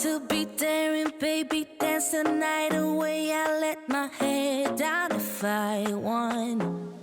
to be daring, baby, dance the night away. I let my head down if I won.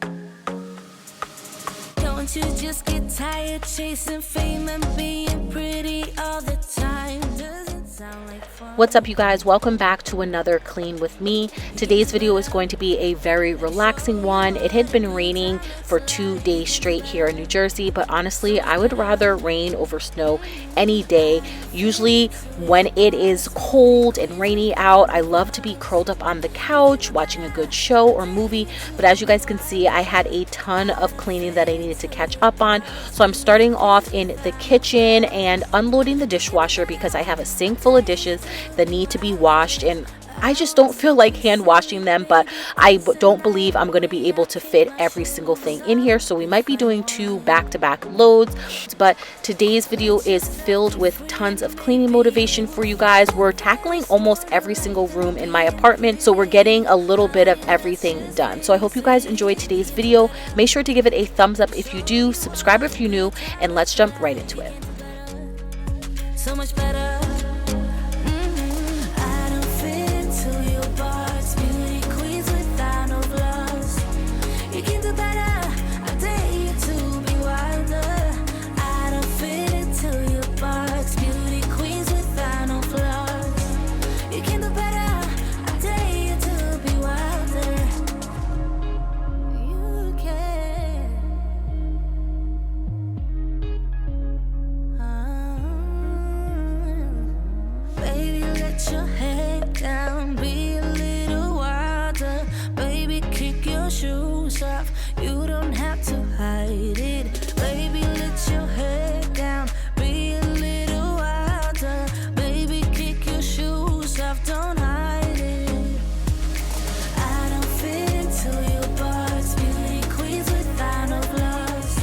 Don't you just get tired chasing fame and being pretty all the time? Doesn't sound like fun. What's up, you guys? Welcome back to another Clean with me. Today's video is going to be a very relaxing one. It had been raining for 2 days straight here in New Jersey, but honestly, I would rather rain over snow any day. Usually when it is cold and rainy out, I love to be curled up on the couch watching a good show or movie, but as you guys can see, I had a ton of cleaning that I needed to catch up on. So I'm starting off in the kitchen and unloading the dishwasher because I have a sink full of dishes that need to be washed, and I just don't feel like hand washing them, but I don't believe I'm going to be able to fit every single thing in here, so we might be doing 2 back-to-back loads. But today's video is filled with tons of cleaning motivation for you guys. We're tackling almost every single room in my apartment, so we're getting a little bit of everything done. So I hope you guys enjoyed today's video. Make sure to give it a thumbs up if you do, subscribe if you're new, and let's jump right into it. So much better. You don't have to hide it, baby, let your head down, be a little wilder, baby, kick your shoes off, don't hide it. I don't fit into your box, beauty queens without no flaws.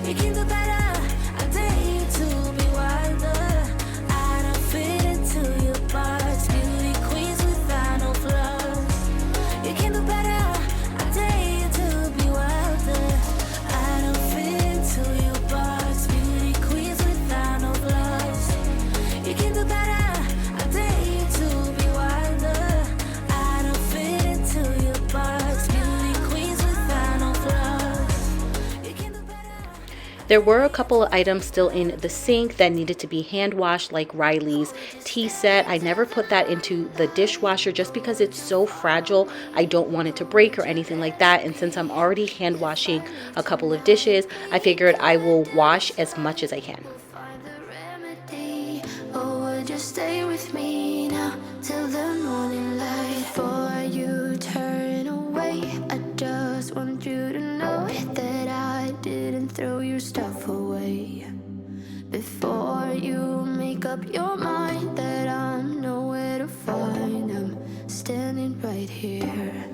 You can do better, I dare you to be wilder. I don't fit into your box, beauty queens without no flaws. You can do better. There were a couple of items still in the sink that needed to be hand washed, like Riley's tea set. I never put that into the dishwasher just because it's so fragile. I don't want it to break or anything like that. And since I'm already hand washing a couple of dishes, I figured I will wash as much as I can. Stay with me now till the morning light. Before you turn away, I just want you to know that I didn't throw your stuff away. Before you make up your mind that I'm nowhere to find, I'm standing right here.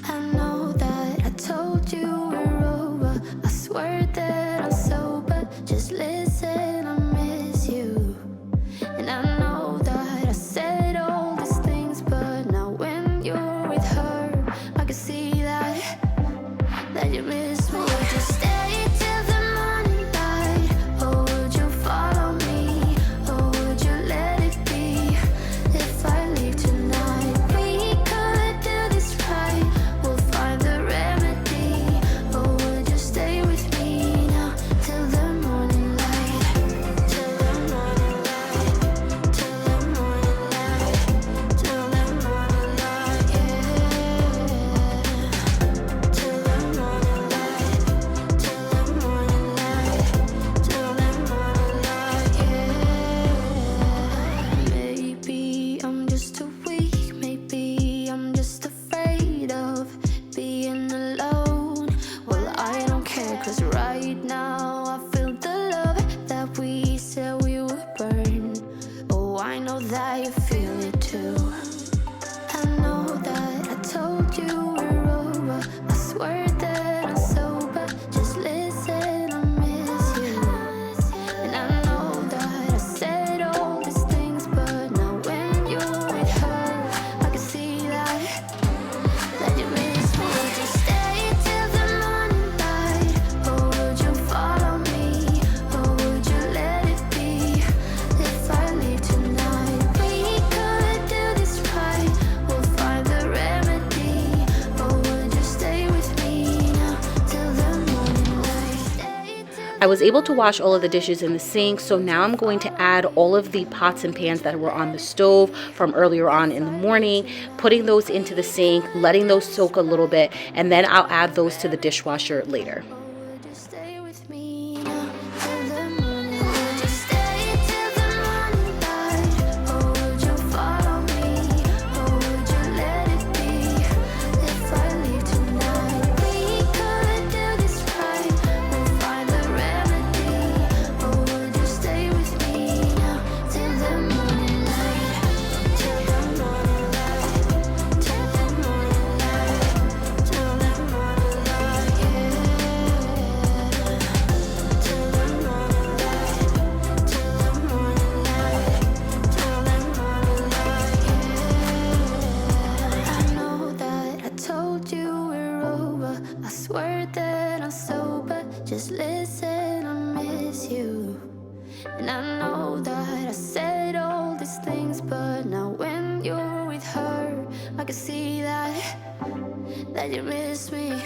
I know that I told you we're over, I swear that I'm sober, just listen, I miss you. And I know that I said all these things, but now when you're with her, I can see that you miss me. Would you stay till the morning light, or would you follow me, or would you let it be if I leave tonight? We could do this right, we'll find the remedy, or would you stay with me now till the morning light, till the morning light, till the morning light, till the morning light, yeah, till the morning light, till the morning light, till the morning light, yeah. Maybe I'm just too weak, maybe I'm just afraid of being alone. Well, I don't care, 'cause right now I feel the love that we said we would burn. Oh, I know that you feel it too. I know that I told you we're over, I swear that I'm sober, just listen, I miss you. And I know that I said all these things, but now when you're with her, I can see that you miss me. Would you stay till the morning light, or would you follow I was able to wash all of the dishes in the sink, so now I'm going to add all of the pots and pans that were on the stove from earlier on in the morning, putting those into the sink, letting those soak a little bit, and then I'll add those to the dishwasher later. Would you stay with me now till the morning? Would you stay till the morning light? Or would you follow me? Or would you let it be? If I leave tonight, we could do this right. We'll find the remedy. Or would you stay with me now till the morning light? Till the morning light. Till the morning light. Till the morning light. Till the morning light. Till the morning light. Till the morning light. I know that I told you we're over. I swear that I'm sober. Just listen, I miss you. And I know that I said all these things, but now when you're with her, I can see that you miss me.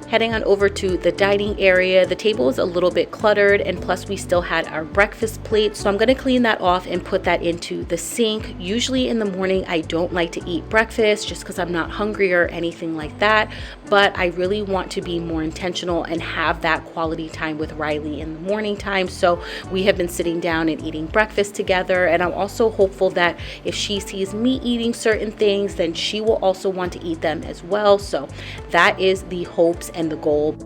Heading on over to the dining area, the table is a little bit cluttered, and plus we still had our breakfast plate, so I'm going to clean that off and put that into the sink. Usually in the morning I don't like to eat breakfast just because I'm not hungry or anything like that, but I really want to be more intentional and have that quality time with Riley in the morning time. So we have been sitting down and eating breakfast together, and I'm also hopeful that if she sees me eating certain things, then she will also want to eat them as well. So that is the hopes and the goal.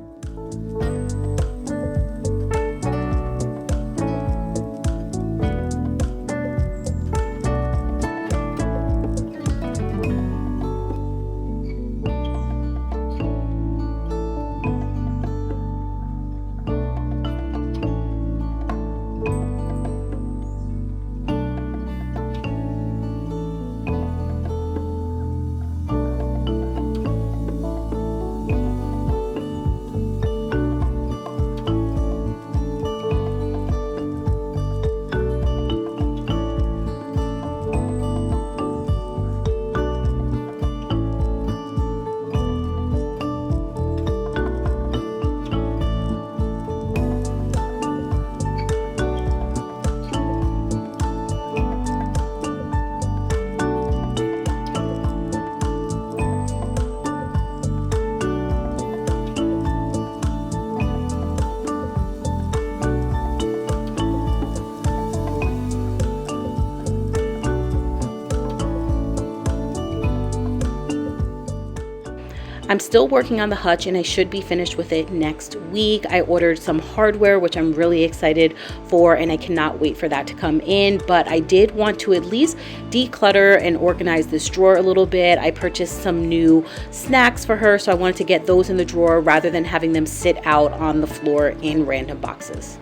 I'm still working on the hutch and I should be finished with it next week. I ordered some hardware, which I'm really excited for, and I cannot wait for that to come in. But I did want to at least declutter and organize this drawer a little bit. I purchased some new snacks for her, so I wanted to get those in the drawer rather than having them sit out on the floor in random boxes.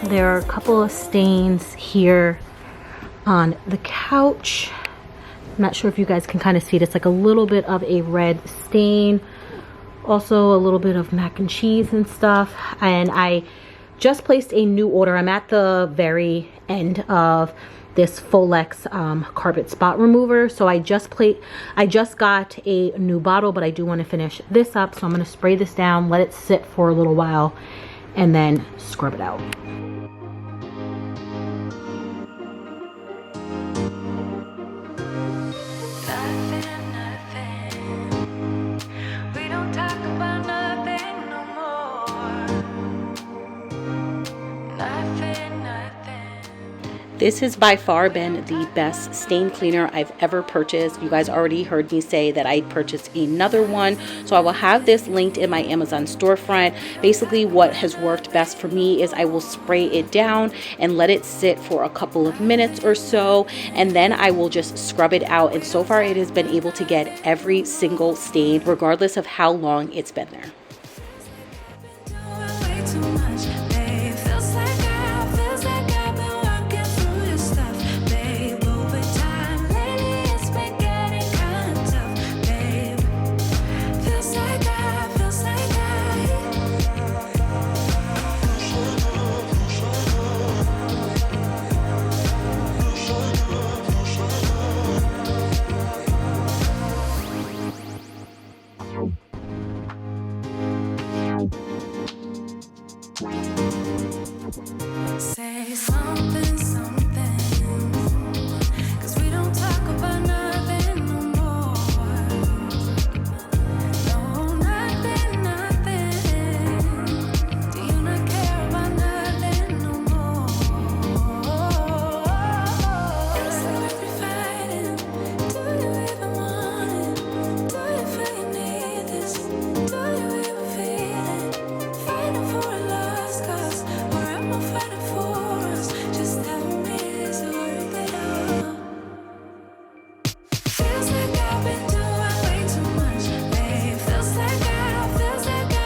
There are a couple of stains here on the couch. I'm not sure if you guys can kind of see it. It's like a little bit of a red stain. Also a little bit of mac and cheese and stuff. And I just placed a new order. I'm at the very end of this Folex carpet spot remover. So I just got a new bottle, but I do want to finish this up. So I'm going to spray this down, let it sit for a little while, and then scrub it out. This has by far been the best stain cleaner I've ever purchased. You guys already heard me say that I purchased another one. So I will have this linked in my Amazon storefront. Basically what has worked best for me is I will spray it down and let it sit for a couple of minutes or so. And then I will just scrub it out. And so far it has been able to get every single stain regardless of how long it's been there. Say something, something, 'cause we don't talk about nothing no more. No, nothing, nothing. Do you not care about nothing no more? It's like we're fighting. Do you even want it? Do you feel you need this? Do you even feel it? Fighting for a lost cause, or am I fighting for us? Just tell me, is it worth it all? Feels like I've been doing way too much, babe. Feels like I've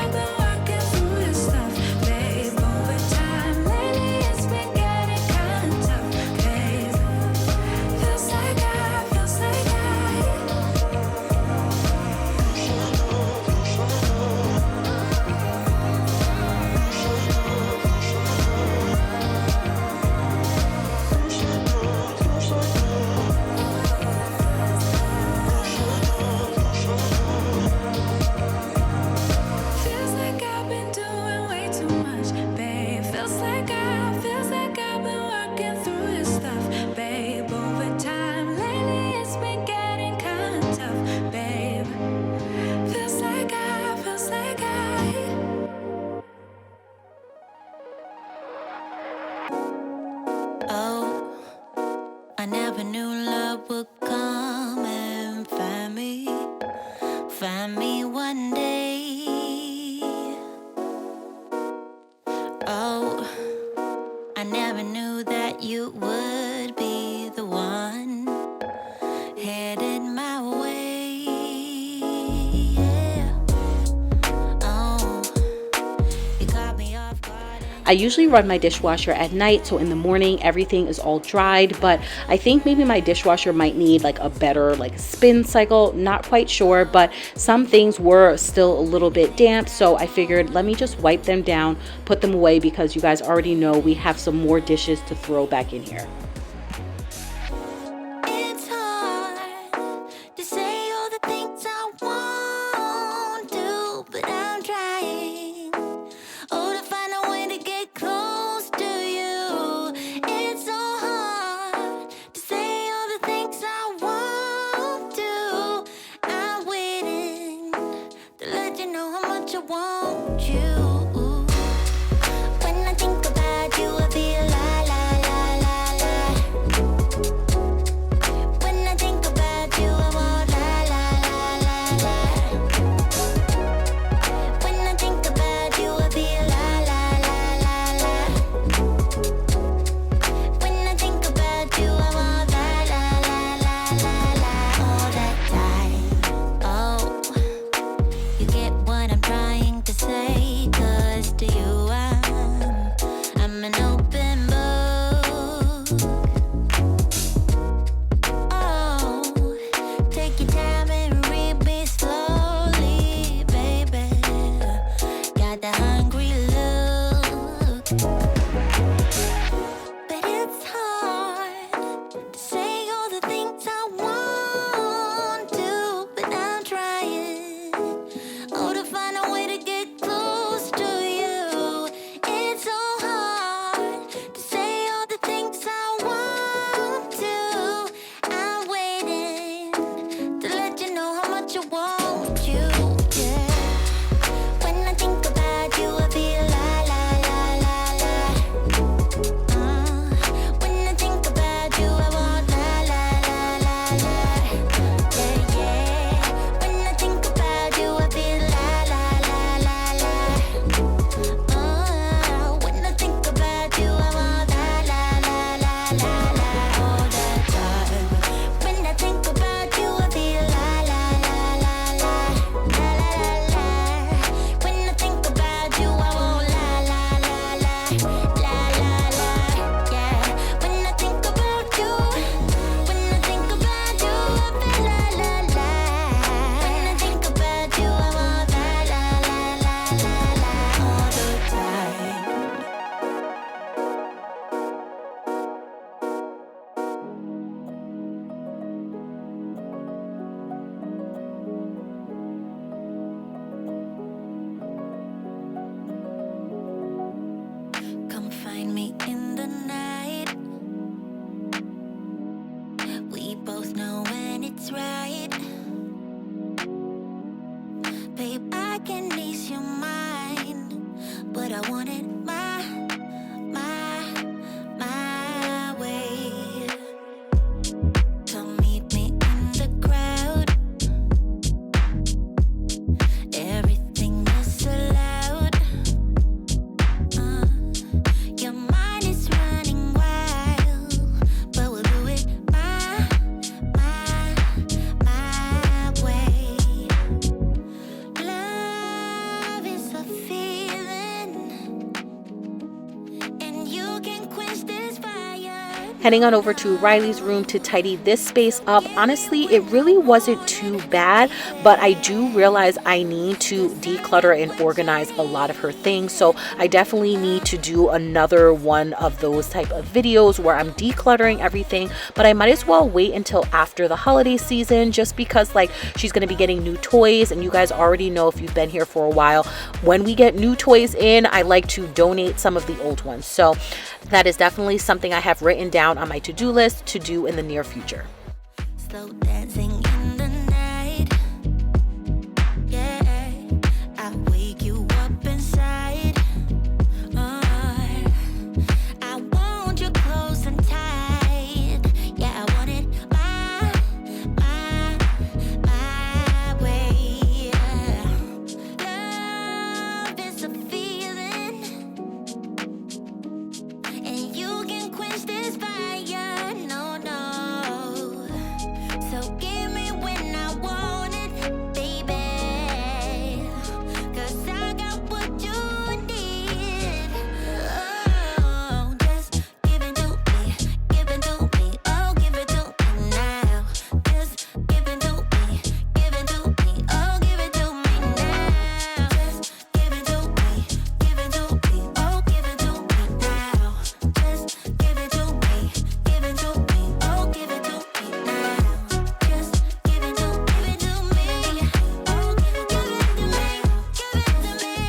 been working through this stuff, babe. Over time, lately it's been getting kind of tough, babe. Feels like feels like I've been doing way too much, babe. Feels like I've been working through this stuff, babe. Over time, lately it's been getting kind of tough, babe. Feels like Oh, I never knew love would come and find me one day. Oh, I never knew that you would be the one headed my way. Yeah. Oh, you caught me off guard. I usually run my dishwasher at night, so in the morning everything is all dried, but I think maybe my dishwasher might need like a better spin cycle, not quite sure, but some things were still a little bit damp, so I figured let me just wipe them down, put them away, because you guys already know we have some more dishes to throw back in here. It's hard to say all the things I want to, but I'm trying. Oh, to find a way to get close to you. It's so hard to say all the things I want to. I'm waiting to let you know how much I want you. When I think about you, I feel la la la la la. but you won't, you, yeah. When I think about you, I feel la la la la la. When I think about you, I want la la la la la. Yeah, yeah. When I think about you, I feel la la la la la. When I think about you, I want la la la la la la. All the time. When I think about you, I feel la la la la la la la la. When I think about you, I want la la la la la la la. Yeah. When I think about you, when I think about you, I feel la la la. When I think about you, I want la la la la la la. All the time. Come find me in the night. We both know when it's right. Babe, I can ease your mind, but I want it my way. So meet me in the crowd. Everything is allowed. Your mind is running wild, but we'll do it my way. Love is a feeling, and you can quench this fire. Heading on over to Riley's room to tidy this space up. Honestly, it really wasn't too bad, but I do realize I need to declutter and organize a lot of her things. So I definitely need to do another one of those type of videos where I'm decluttering everything, but I might as well wait until after the holiday season, just because like she's going to be getting new toys, and you guys already know, if you've been here for a while, when we get new toys in, I like to donate some of the old ones. So that is definitely something I have written down on my to-do list to do in the near future. Slow dancing in the night. Yeah, I wake you up inside. I want you close and tight. Yeah, I want it my way. Love is a feeling, and you can quench this fire. No, no. So give me when I want it, baby. 'Cause I got what you need. Oh, just give it to me, give it to me. Oh, give it to me now. Just give it to me, give it to me. Oh, give it to me now. Just give it to me, give it to me. Oh, give it to me now. Just give it to me, give it to me. Oh, give it to me now. Just give it to me. Oh, give it to me, give it to me.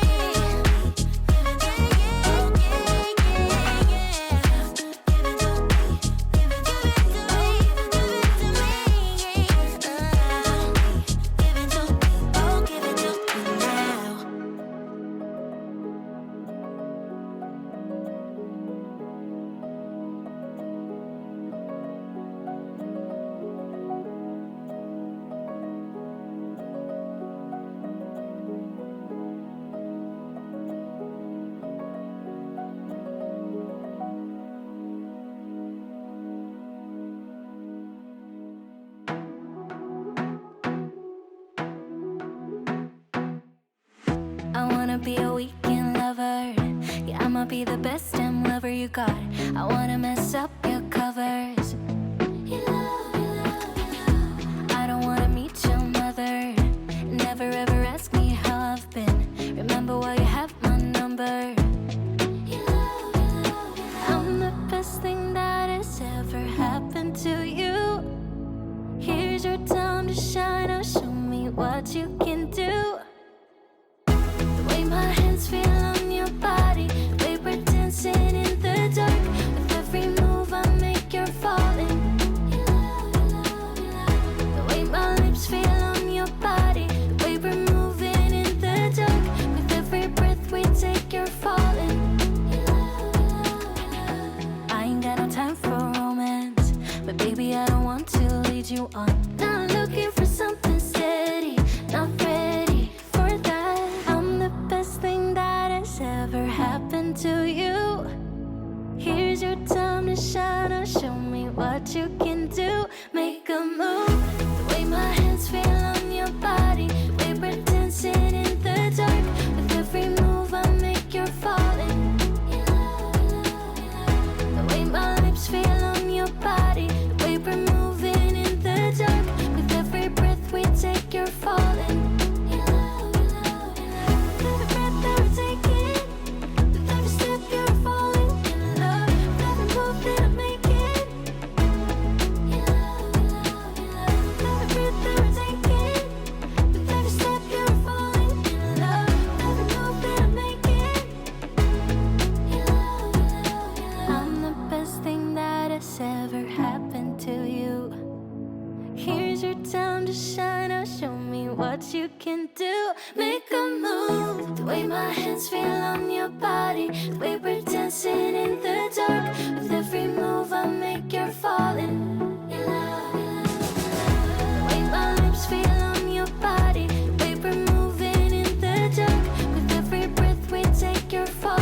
I wanna be a weekend lover. Yeah, I'ma be the best damn lover you got. I wanna mess up your covers. I don't wanna meet your mother. Never ever ask me how I've been. Remember why you have my number. I'm the best thing that has ever happened to you. Here's your time to shine. Now show me what you can do. The way my hands feel on your body, the way we're dancing in the dark. With every move I make, you're falling. The way my lips feel on your body. shine. Or show me what you can do. Make a move. The way my hands feel on your body. The way we're dancing in the dark. With every move I make, you're falling. The way my lips feel on your body. The way we're moving in the dark. With every breath we take, you're falling. Ever happened to you? Here's your time to shine. Or show me what you can do. Make a move. The way my hands feel on your body. The way we're dancing in the dark. With every move I make, you're falling. The way my lips feel on your body. The way we're moving in the dark. With every breath we take, you're falling.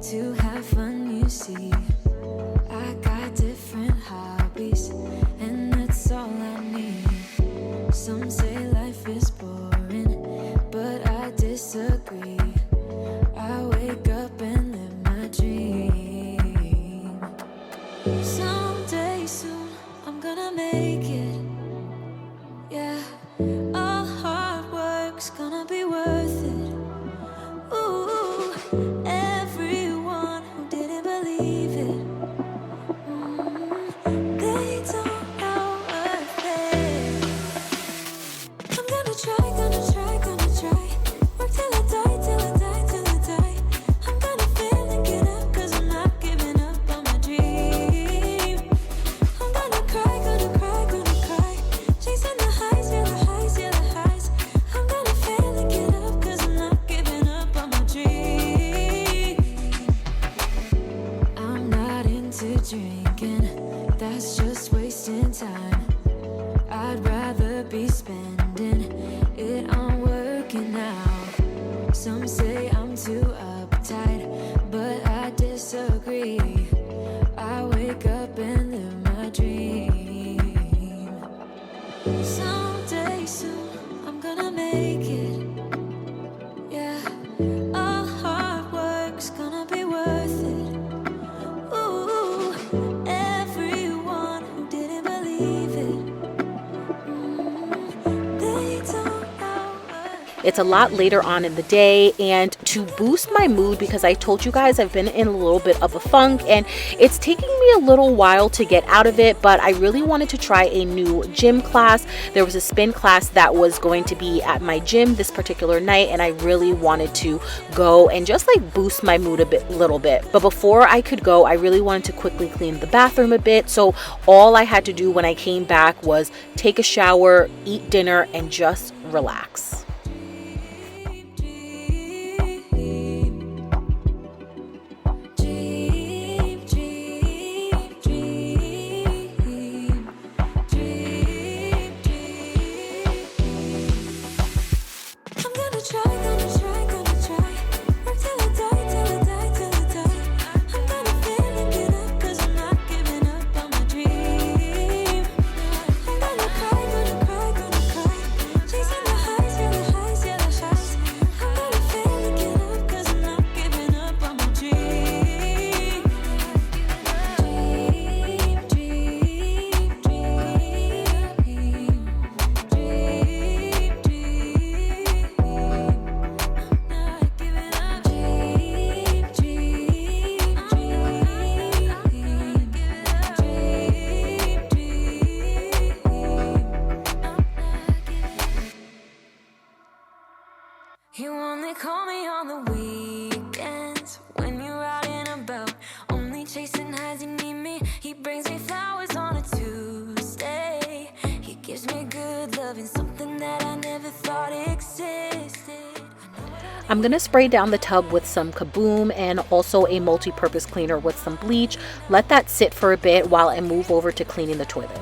To have fun, you see, I got different hobbies, and that's all I need. Some say life is boring, but I disagree. I wake up and live my dream. Someday soon, I'm gonna make it. Yeah, all hard work's gonna be worth it. Ooh, everyone who didn't believe it, they don't know worth it. I'm gonna try, gonna try, gonna try. Work till I die, till I die, till I die. I'm gonna fail and get up, 'cause I'm not giving up on my dream. I'm gonna cry, gonna cry, gonna cry. Chasing the highs, yeah, the highs, yeah, the highs. I'm gonna fail and get up, 'cause I'm not giving up on my dream. I'm not into drinking, that's just wasting time. I'd rather be spending it on working out. Some say I'm too uptight, but I disagree. I wake up and live my dream. Someday soon, I'm gonna make it. Yeah, all hard work's gonna be worth it. Ooh, everyone who didn't believe it, they don't know what. It's a lot later on in the day, and to boost my mood, because I told you guys I've been in a little bit of a funk and it's taking me a little while to get out of it, but I really wanted to try a new gym class. There was a spin class that was going to be at my gym this particular night, and I really wanted to go and just like boost my mood little bit. But before I could go, I really wanted to quickly clean the bathroom a bit. So all I had to do when I came back was take a shower, eat dinner, and just relax. You only call me on the weekends when you're out and about, only chasing highs. You need me. He brings me flowers on a Tuesday. He gives loving something that I never thought existed. I'm gonna spray down the tub with some Kaboom and also a multi-purpose cleaner with some bleach. Let that sit for a bit while I move over to cleaning the toilet.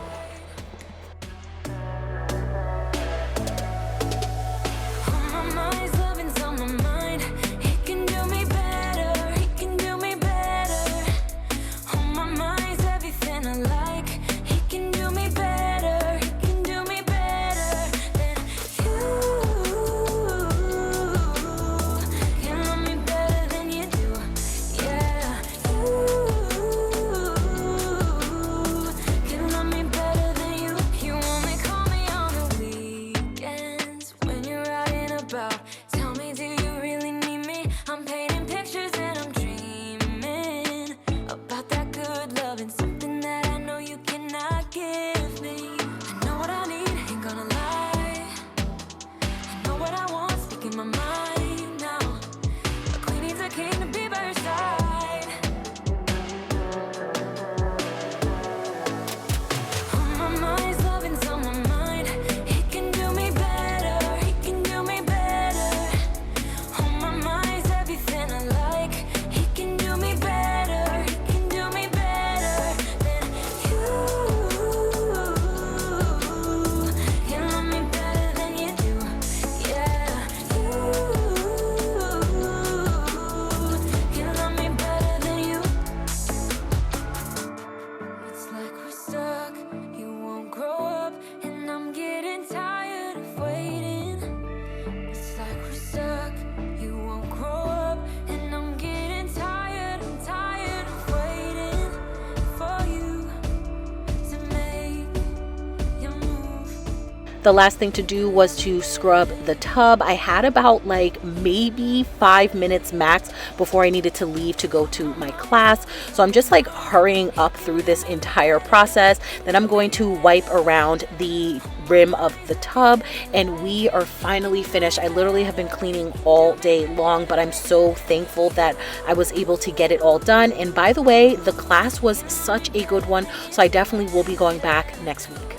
The last thing to do was to scrub the tub. I had about like maybe 5 minutes max before I needed to leave to go to my class. So I'm just like hurrying up through this entire process. Then I'm going to wipe around the rim of the tub and we are finally finished. I literally have been cleaning all day long, but I'm so thankful that I was able to get it all done. And by the way, the class was such a good one, so I definitely will be going back next week.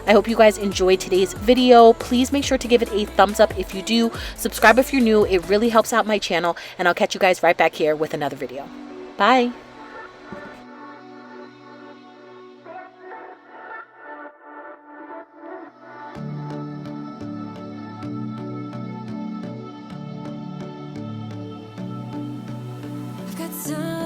I hope you guys enjoyed today's video. Please make sure to give it a thumbs up if you do. Subscribe if you're new. It really helps out my channel. And I'll catch you guys right back here with another video. Bye. Got some